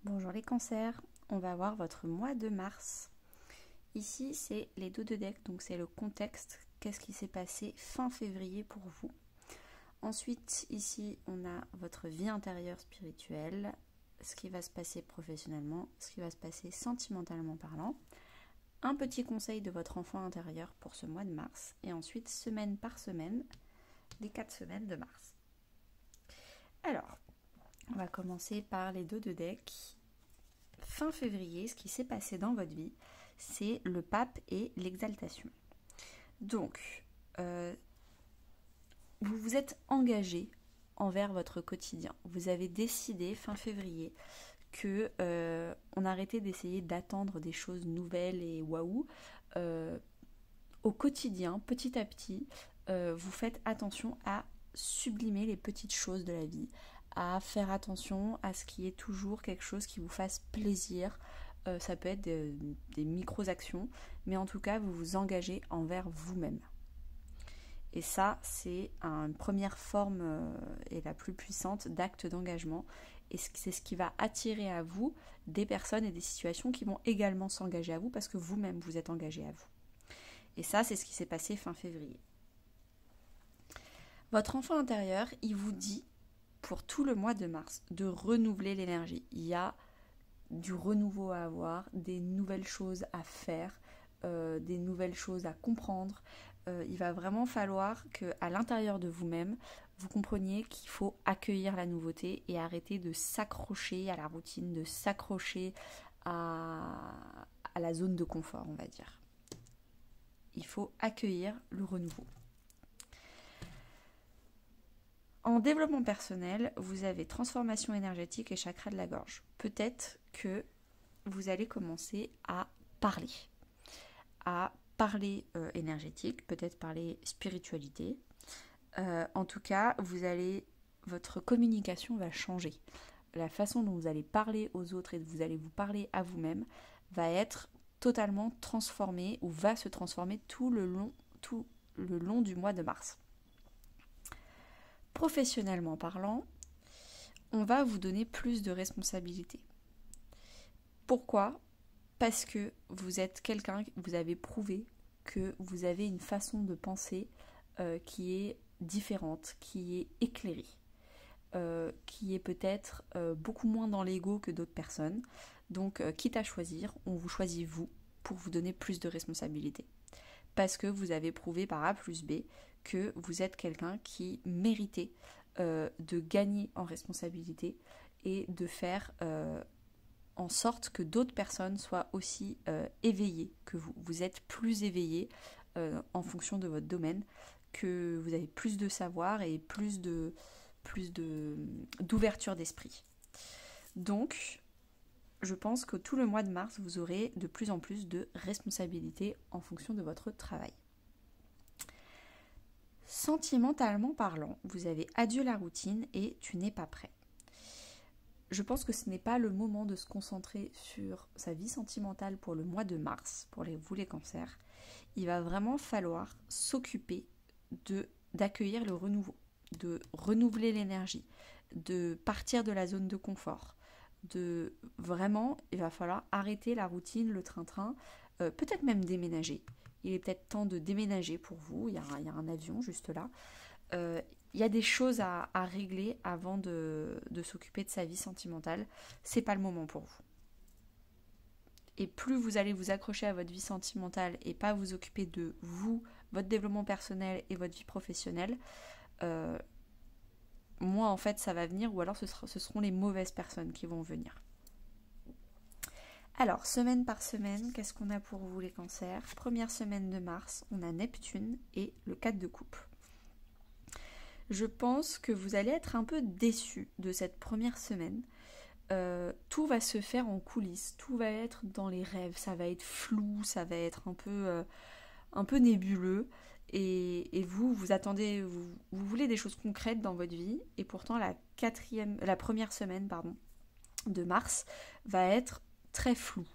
Bonjour les cancers, on va voir votre mois de mars. Ici c'est les dos de deck, donc c'est le contexte, qu'est-ce qui s'est passé fin février pour vous. Ensuite ici on a votre vie intérieure spirituelle, ce qui va se passer professionnellement, ce qui va se passer sentimentalement parlant. Un petit conseil de votre enfant intérieur pour ce mois de mars et ensuite semaine par semaine, les 4 semaines de mars. Alors, on va commencer par les dos de deck. Fin février, ce qui s'est passé dans votre vie, c'est le pape et l'exaltation. Donc, vous vous êtes engagé envers votre quotidien. Vous avez décidé fin février que on arrêtait d'essayer d'attendre des choses nouvelles et waouh. Au quotidien, petit à petit, vous faites attention à sublimer les petites choses de la vie, à faire attention à ce qui est toujours quelque chose qui vous fasse plaisir. Ça peut être des micro-actions, mais en tout cas, vous vous engagez envers vous-même. Et ça, c'est une première forme et la plus puissante d'acte d'engagement. Et c'est ce qui va attirer à vous des personnes et des situations qui vont également s'engager à vous parce que vous-même, vous êtes engagé à vous. Et ça, c'est ce qui s'est passé fin février. Votre enfant intérieur, il vous dit pour tout le mois de mars de renouveler l'énergie. Il y a du renouveau à avoir, des nouvelles choses à faire, des nouvelles choses à comprendre. Il va vraiment falloir qu'à l'intérieur de vous-même, vous compreniez qu'il faut accueillir la nouveauté et arrêter de s'accrocher à la routine, de s'accrocher à la zone de confort, on va dire. Il faut accueillir le renouveau. En développement personnel, vous avez transformation énergétique et chakra de la gorge. Peut-être que vous allez commencer à parler énergétique, peut-être parler spiritualité. En tout cas, votre communication va changer. La façon dont vous allez parler aux autres et vous allez vous parler à vous-même va être totalement transformée ou va se transformer tout le long du mois de mars. Professionnellement parlant, on va vous donner plus de responsabilités. Pourquoi ? Parce que vous êtes quelqu'un, vous avez prouvé que vous avez une façon de penser qui est différente, qui est éclairée, qui est peut-être beaucoup moins dans l'ego que d'autres personnes. Donc, quitte à choisir, on vous choisit vous pour vous donner plus de responsabilités. Parce que vous avez prouvé par A plus B que vous êtes quelqu'un qui méritait de gagner en responsabilité et de faire en sorte que d'autres personnes soient aussi éveillées que vous. Vous êtes plus éveillé en fonction de votre domaine, que vous avez plus de savoir et plus d'ouverture d'esprit. Donc, je pense que tout le mois de mars, vous aurez de plus en plus de responsabilités en fonction de votre travail. Sentimentalement parlant, vous avez adieu la routine et tu n'es pas prêt. Je pense que ce n'est pas le moment de se concentrer sur sa vie sentimentale pour le mois de mars, pour vous les cancers. Il va vraiment falloir s'occuper d'accueillir le renouveau, de renouveler l'énergie, de partir de la zone de confort. Il va falloir arrêter la routine, le train-train, peut-être même déménager. Il est peut-être temps de déménager pour vous, il y a un avion juste là. Il y a des choses à régler avant de s'occuper de sa vie sentimentale. C'est pas le moment pour vous. Et plus vous allez vous accrocher à votre vie sentimentale et pas vous occuper de vous, votre développement personnel et votre vie professionnelle, moi en fait ça va venir, ou alors ce seront les mauvaises personnes qui vont venir. Alors, semaine par semaine, qu'est-ce qu'on a pour vous les cancers ? Première semaine de mars, on a Neptune et le 4 de coupe. Je pense que vous allez être un peu déçus de cette première semaine. Tout va se faire en coulisses, tout va être dans les rêves, ça va être flou, ça va être un peu nébuleux. Et vous attendez, vous voulez des choses concrètes dans votre vie, et pourtant la première semaine de mars va être très floue.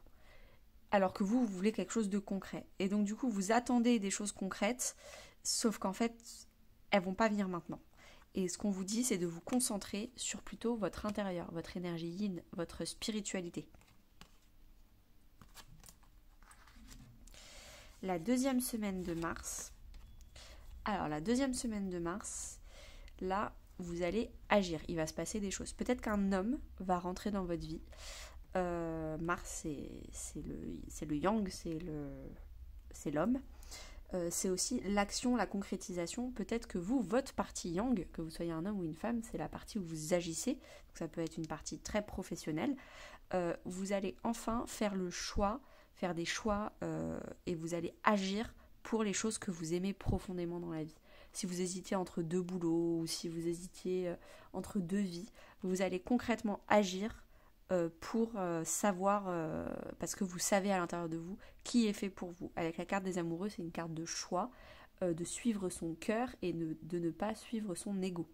Alors que vous voulez quelque chose de concret. Et donc du coup, vous attendez des choses concrètes, sauf qu'en fait, elles vont pas venir maintenant. Et ce qu'on vous dit, c'est de vous concentrer sur plutôt votre intérieur, votre énergie yin, votre spiritualité. La deuxième semaine de mars. Alors, la deuxième semaine de mars, là, vous allez agir. Il va se passer des choses. Peut-être qu'un homme va rentrer dans votre vie. Mars, c'est le yang, c'est l'homme. C'est aussi l'action, la concrétisation. Peut-être que vous, votre partie yang, que vous soyez un homme ou une femme, c'est la partie où vous agissez. Donc ça peut être une partie très professionnelle. Vous allez enfin faire le choix, faire des choix et vous allez agir pour les choses que vous aimez profondément dans la vie. Si vous hésitiez entre deux boulots ou si vous hésitiez entre deux vies, vous allez concrètement agir pour savoir, parce que vous savez à l'intérieur de vous qui est fait pour vous. Avec la carte des amoureux, c'est une carte de choix, de suivre son cœur et de ne pas suivre son ego.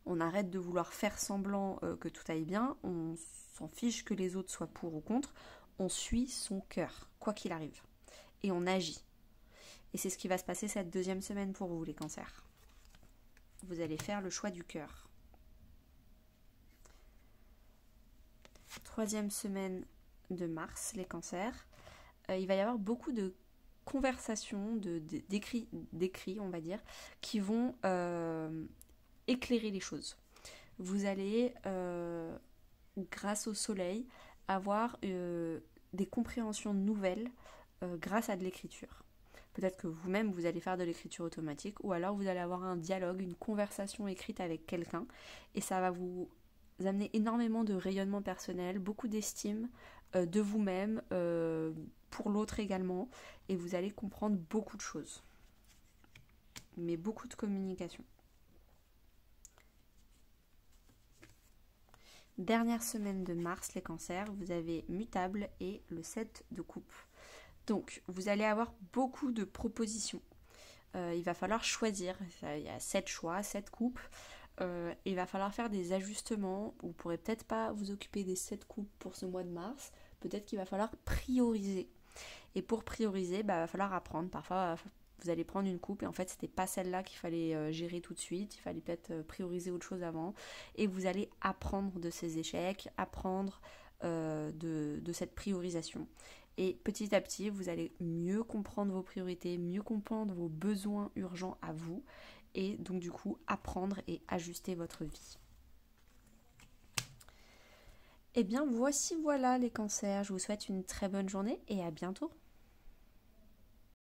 On arrête de vouloir faire semblant que tout aille bien, on s'en fiche que les autres soient pour ou contre, on suit son cœur, quoi qu'il arrive. Et on agit. Et c'est ce qui va se passer cette deuxième semaine pour vous, les cancers. Vous allez faire le choix du cœur. Troisième semaine de mars, les cancers. Il va y avoir beaucoup de conversations, d'écrits, on va dire, qui vont éclairer les choses. Vous allez, grâce au soleil, avoir des compréhensions nouvelles grâce à de l'écriture. Peut-être que vous-même, vous allez faire de l'écriture automatique, ou alors vous allez avoir un dialogue, une conversation écrite avec quelqu'un, et ça va vous amener énormément de rayonnement personnel, beaucoup d'estime de vous-même, pour l'autre également, et vous allez comprendre beaucoup de choses. Mais beaucoup de communication. Dernière semaine de mars, les cancers, vous avez mutable et le 7 de coupe. Donc, vous allez avoir beaucoup de propositions. Il va falloir choisir. Il y a 7 choix, 7 coupes. Il va falloir faire des ajustements. Vous ne pourrez peut-être pas vous occuper des 7 coupes pour ce mois de mars. Peut-être qu'il va falloir prioriser. Et pour prioriser, il va falloir apprendre. Parfois, vous allez prendre une coupe et en fait, c'était pas celle-là qu'il fallait gérer tout de suite. Il fallait peut-être prioriser autre chose avant. Et vous allez apprendre de ces échecs, apprendre de cette priorisation. Et petit à petit, vous allez mieux comprendre vos priorités, mieux comprendre vos besoins urgents à vous. Et donc du coup, apprendre et ajuster votre vie. Eh bien, voilà les cancers. Je vous souhaite une très bonne journée et à bientôt.